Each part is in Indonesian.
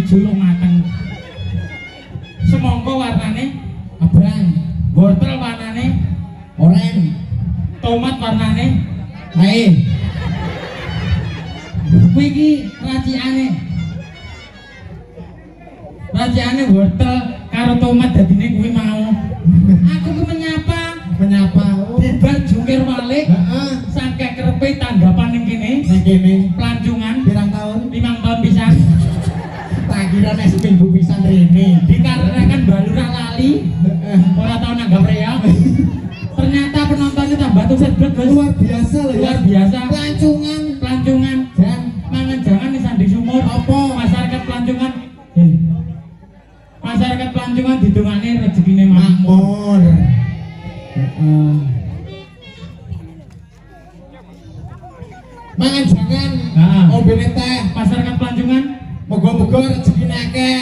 ijo mateng. Semangka warnane Abang. wortel warnane Oren. tomat warnane Hai. kuwi iki racikane wortel karo tomat dadine kuwi mau. Aku ku menyapa Menyapa. bubar jungkir balik Heeh. sangke kerepe tanggapan ning kene Nang kene pelancongan pirang tahun? 5 tahun pisan Tak kira nek seminggu pisan rene. dikarenakan balura lali ora tau nanggap reak. Ternyata penontonnya tambah tuh sedek Luar biasa loh ya. luar biasa Pelancongan pelancongan dan mangan jangan di sandi sumur apa? masyarakat pelancongan masyarakat pelancongan didongane rezekine makmur. makmur. Heeh. Mangan jangan. Nah. Ombene teh. Masyarakat pelancongan Moga-moga rezekine akeh.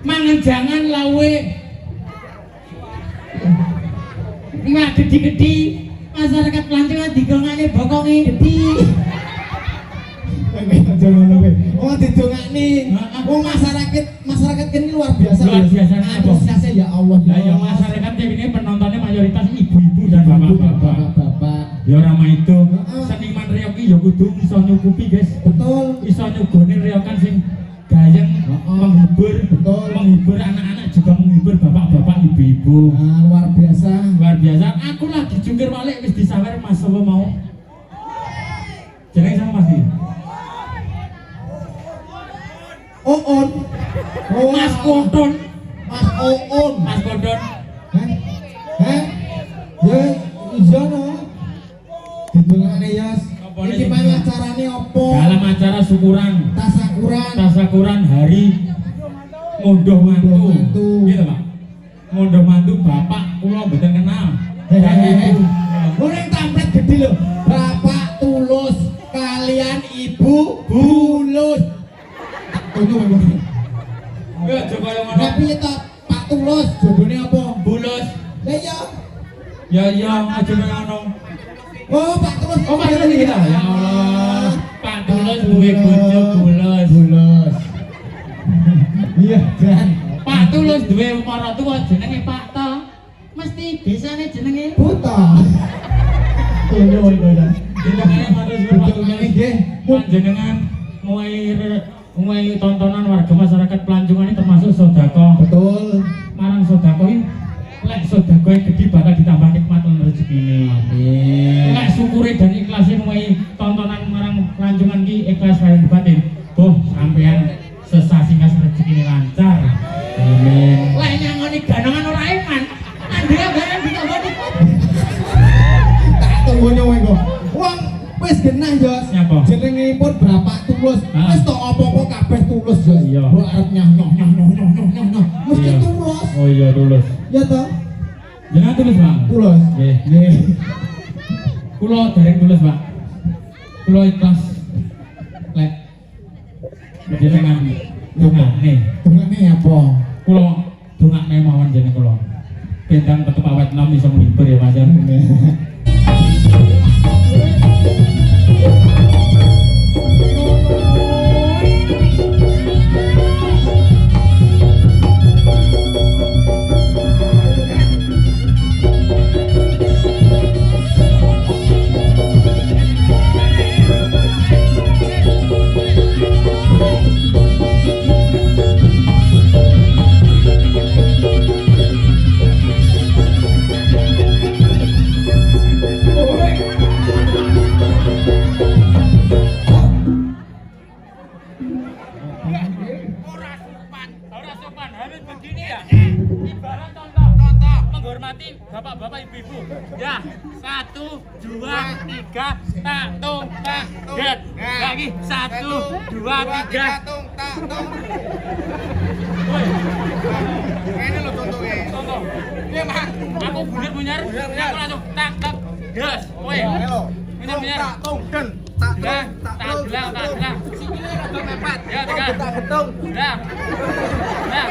mangan jangan lawe nggak gede-gede masyarakat pelancongan digongane bokonge gede. Oh didongakni. Heeh. Oh masyarakat kene luar biasa. Luar biasa. Antusiasnya ya Allah. Lah ya masyarakat ini penontonnya mayoritas ibu-ibu dan bapak-bapak. Bapak. Ya ora itu Heeh. seniman reok iki ya kudu iso nyukupi, guys. Betul. Iso nyugoni reokan sing gayeng, menghibur, Betul. menghibur anak-anak juga menghibur bapak-bapak, ibu-ibu. Nah, luar biasa. Luar biasa. Aku lagi jungkir balik wis disawer Mas apa mau? Jenenge sama Mas iki? Oon. Oh, Mas Kodon. Mas Oon. Mas Kodon. Hah? Hah? Ya, iya no. Didongakne Yas. Apane Iki sing mah didongak? acarane opo? Dalam acara syukuran Tasakuran. hari ngunduh mantu. mantu. Gitu, Pak. Ngunduh mantu bapak kula mboten kenal. Hehehe. Goreng tamplet gede lho. Bapak Tulus kalian Ibu Bulus. Tunggu. Yo coba yang ngono. Tapi ya tak Pak Tulus jodone apa? Bulus. Lah iya. Ya iya aja ngono. Oh, Pak Tulus. Oh, Pak Tulus kita. Ya Allah. Pak Tulus duwe bojo Bulus. Bulus. Iya, Jan. Pak Tulus duwe maratuwa jenenge Pak To. Mesti desane jenenge Buta. Iya, iya. jenenge matur suwun Pak Betul Tulus. nggih. Panjenengan mulai tontonan warga masyarakat pelancongan ini termasuk sedekah. Betul. Marang sedekah iki lek sedekah gede bakal ditambah nikmat lan rezekine. Amin. Lek syukure dan ikhlase mulai tontonan marang pelancongan iki ikhlas kaya batin. Sampean sesasingkas rezekine lancar. Amin. Lek nyangoni ganongan ora eman. Andrea barang ditambah nikmat. Tak tunggu nyowe kok. Wong wis genah, Jos. Nyapa? Jenengipun Bapak Tulus. Ah. Wis tok apa-apa kabeh tulus, Jos. Iya. Mbok arep nyoh. Mesti Iya. tulus. Oh iya tulus. Ya toh? Jenengan tulus, Bang. Tulus. Nggih. Nggih. Kula dereng tulus, Pak. Kula ikhlas. Lek jenengan dongakne. Dongane apa? Kula dongakne mawon jeneng kula. Bentang tetep awet nom iso menghibur ya, Mas. Ora sopan, harus begini ya. Ibarat contoh menghormati bapak-bapak ibu-ibu. Ya, 1, 2, 3, tak tung tak get. Lagi 1, 2, 3. Woi, Ini lo contohnya. contoh. Iya, Pak. Aku bulat punyar. Aku langsung tak tak gas. Woi. Halo. Punyar punyar. Tak tung den. Tak Dah, tung, tak tak tung, gelang, tak gelang. Sikile rada mepet. Ya, tiga. Tak getung. Dah. Dah.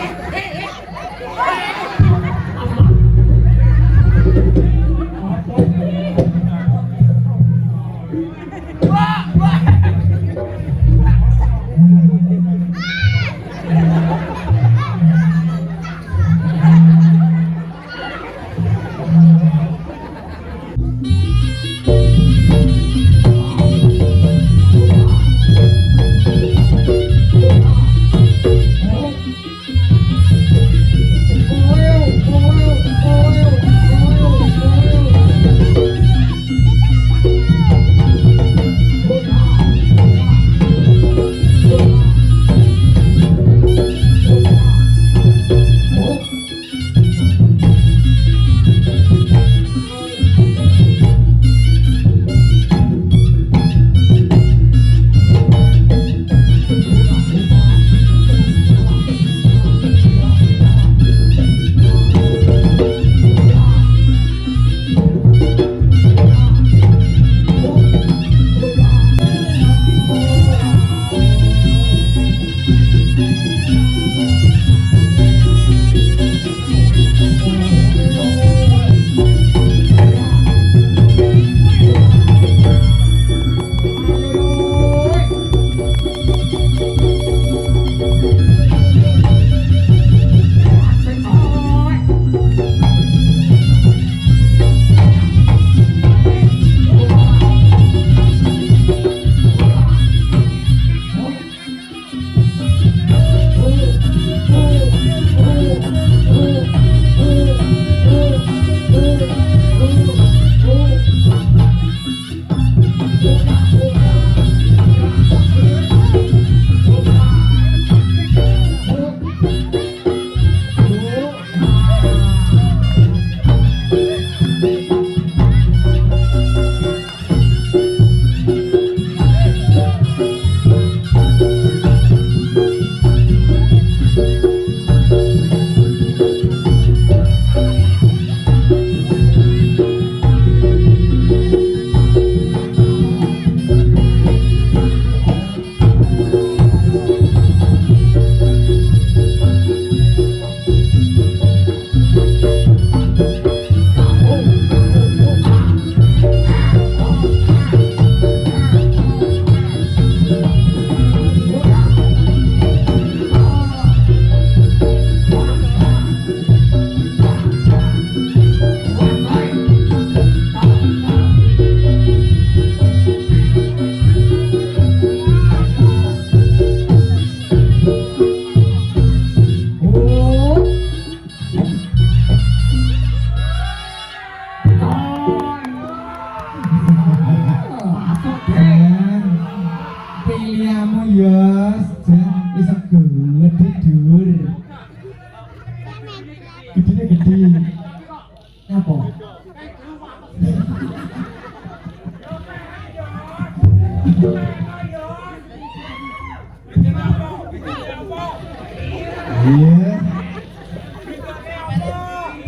Apa? Iya.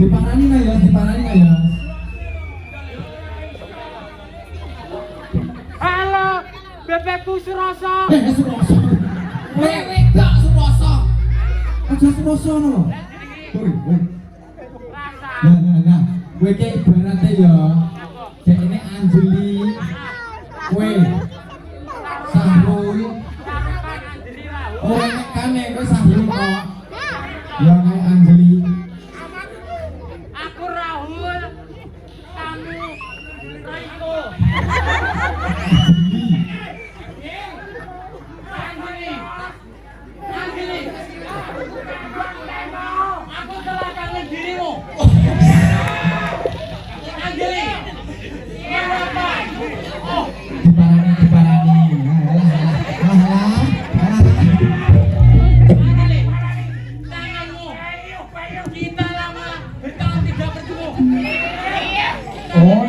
Diparani nggak ya? Diparani nggak ya? Halo, bebekku Suroso. Suroso. Wewe gak Suroso. Aja Suroso no. Woi. Nah. Kowe ki ibarate ya. Jenenge Anjeli. Kowe Sahrul. Oh, nek kane kowe Sahrul kok. Ya kayak Anjeli. Aku Rahul. Kamu Raiko. Anjeli. Aku telah kangen dirimu. Anjeli. Kenapa? Oh. Diparani. Alah. Anjeli. Tanganmu. Kita lama bertahun tidak bertemu. Oh.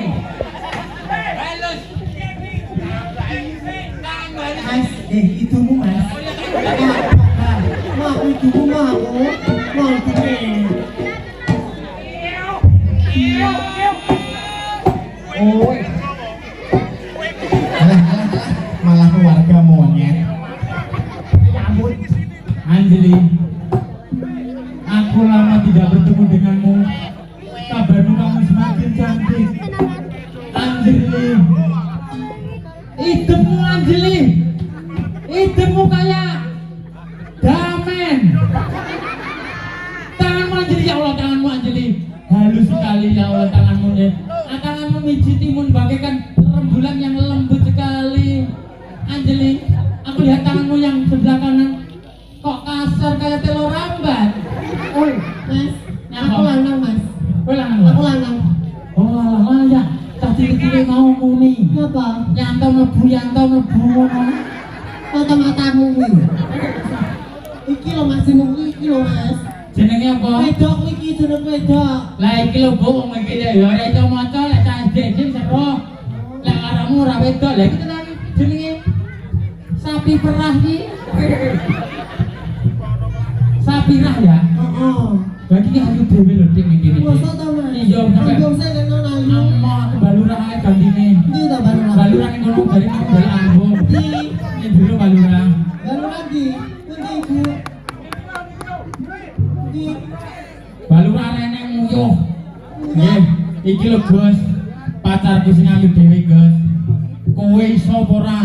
Halus. Tanganmu halus. Mas, itumu Mas. Oh, ya, tanganmu. Mau itumu mau itumu. Oh. Alah. Malah keluarga monyet. Ya ampun. Anjeli. Aku lama tidak bertemu denganmu. Kabarmu kamu semakin cantik. Anjeli. Hidupmu Anjeli. Hidupmu kayak damen. Tanganmu Anjeli, ya Allah, tanganmu Anjeli. Halus sekali ya Allah tanganmu ya. Tanganmu mijitimun bagaikan rembulan yang lembut sekali. Anjeli, aku lihat tanganmu yang sebelah kanan kok kasar kayak telur rambat. Oi, Mas, aku lanang, Mas. Kowe lanang. Aku lanang. Oh, alah ya. Tadi kecil mau muni. Apa? Yanto mlebu ngono. Mata-matamu kuwi. Iki lho Mas, jeneng iki lho Mas. Jenenge apa? Wedok iki jeneng wedok. Lah iki lho Bu, wong iki ya ora iso maca lek cah jeneng sapa. Lek aramu ora wedok, lha iki tenan jenenge sapi perah iki. Sapi rah ya. Heeh. Berarti ki ayu dhewe lho ning kene. Masa ta Mas? Iya, sampe. Ambung saya nang ayu. Amma balurah ae gantine. Ndi ta balurah? Balurah ning kono dari ambung. Ndi? Ning dulu balurah. Balurah ndi? Ndi Ibu? Ndi? Balurah rene nguyuh. Nggih, iki lho Gus. Pacarku sing ayu dhewe, Gus. Kowe iso apa ora?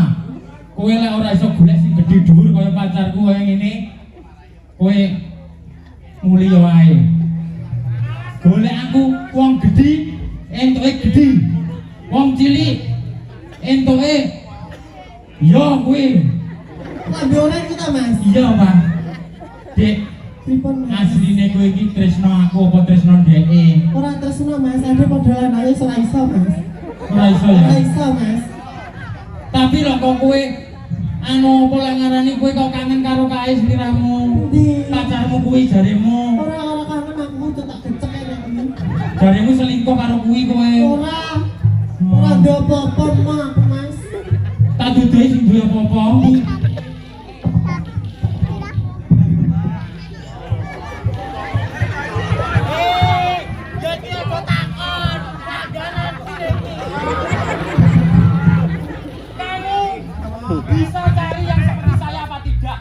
Kowe lek ora iso golek sing gedhe dhuwur kaya pacarku kaya ngene. Kowe mulih wae. Golek aku wong gedhi, entuke gedhi. Wong cilik entuke yo kuwi. Lambe ora iki ta Mas? Iya, Pak. Dik, Pripun Mas? asline kowe iki tresno aku apa tresno dheke? Ora tresno Mas, ade padha lanang ora iso Mas. Ora iso ya. Ora iso Mas. Tapi lho kok kowe anu apa lek ngarani kowe kok kangen karo kae sliramu? Ndi? Pacarmu kuwi jaremu. Ora kangen aku tak gecek enek iki. Jaremu selingkuh karo kuwi kowe. Ora. Ora ada apa-apa Mak, Mas. Tak duduhi sing duwe apa-apa. Bisa cari yang seperti saya apa tidak?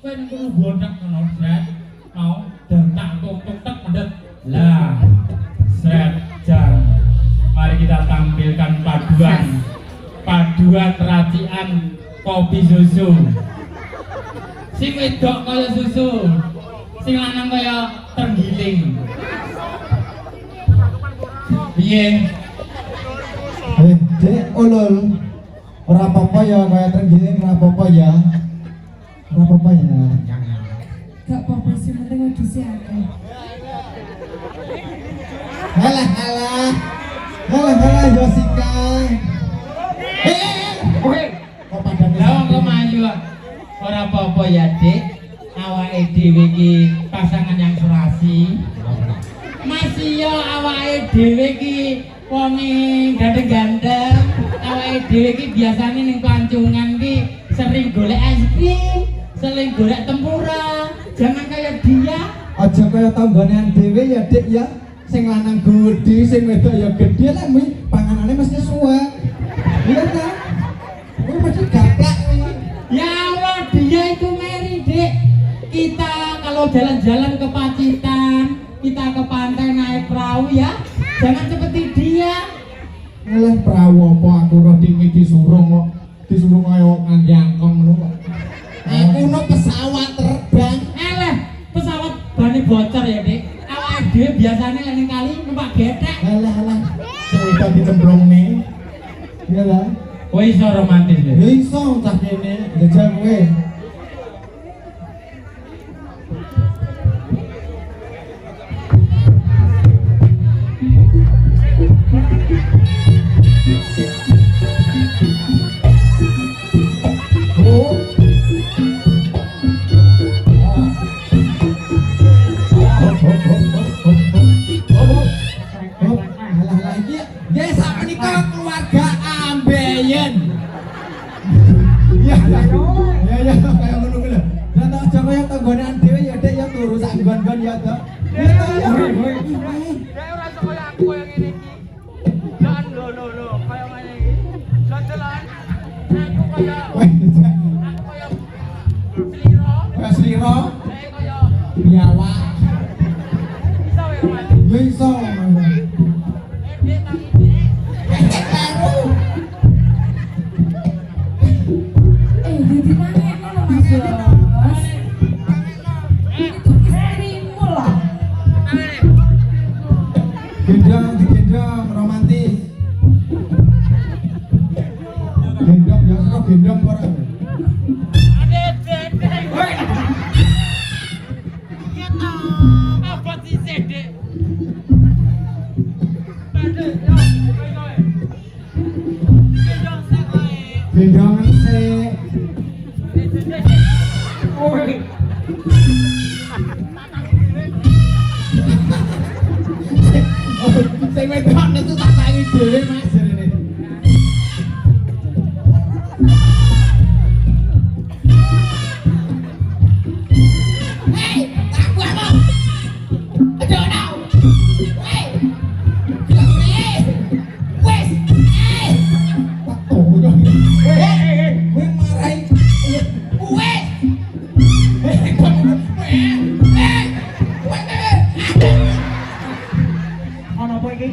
kowe ning kono botak ngono set mau dan tak tuk tek mendet lah set jam mari kita tampilkan paduan racikan kopi susu sing wedok kaya susu sing lanang kaya terenggiling piye Dek ulul ora apa-apa ya kaya terenggiling ora apa-apa ya. Ora apa-apa ya. Gak apa-apa sih, penting ngedisi akeh. Halah Josika. kowe Kok padane lah wong kemayu ora apa-apa ya Dik awake dhewe iki pasangan yang serasi masih yo awake dhewe iki wonge gandeng-gandeng awake dhewe iki biasane ning pancungan iki sering golek es krim sering golek tempura jangan kayak dia aja kaya tanggonean dhewe ya Dik ya. Sing lanang gedhe, sing wedok ya gedhe lah mi panganane mesti suwek. Iya ta? Kuwi mesti gaplak kuwi. ya Allah dia itu Mary Dik kita kalau jalan-jalan ke Pacitan kita ke pantai naik perahu ya jangan seperti dia Alah prawo apa aku ora disuruh kok. Disuruh kaya ngangkong ngono kok. Aku no pesawat terbang. pesawat bani bocor ya Dik awake dhewe biasane lek ning kali numpak gethek Alah. Cerita dicemplungne. Iya lah. kowe iso romantis Ya lho iso cah kene, jajal kowe. Oh. Alah iki ya sak menika keluarga ambeien. Ya kaya ngono kuwi lho. Lah tak aja kaya tanggonan dhewe ya Dek ya turu sak nggon-nggon ya to. Ya to ya. Ya ora iso kaya aku kaya ngene iki. Jangan lho kaya ngene iki. Jalan aku kaya Sliro. Kaya sliro, Saya kaya biawak. bisa ya Mas. Ya iso. Dia tangi ini. Jadi nanya loh Mas Bos. Itu istrimu loh. Gendong romantis. Gendong ya kok gendong ora. Apa sih sedek? Gendong sik. Sing wedok niku tak tangi dhewe Mas jarene. Ono apa iki?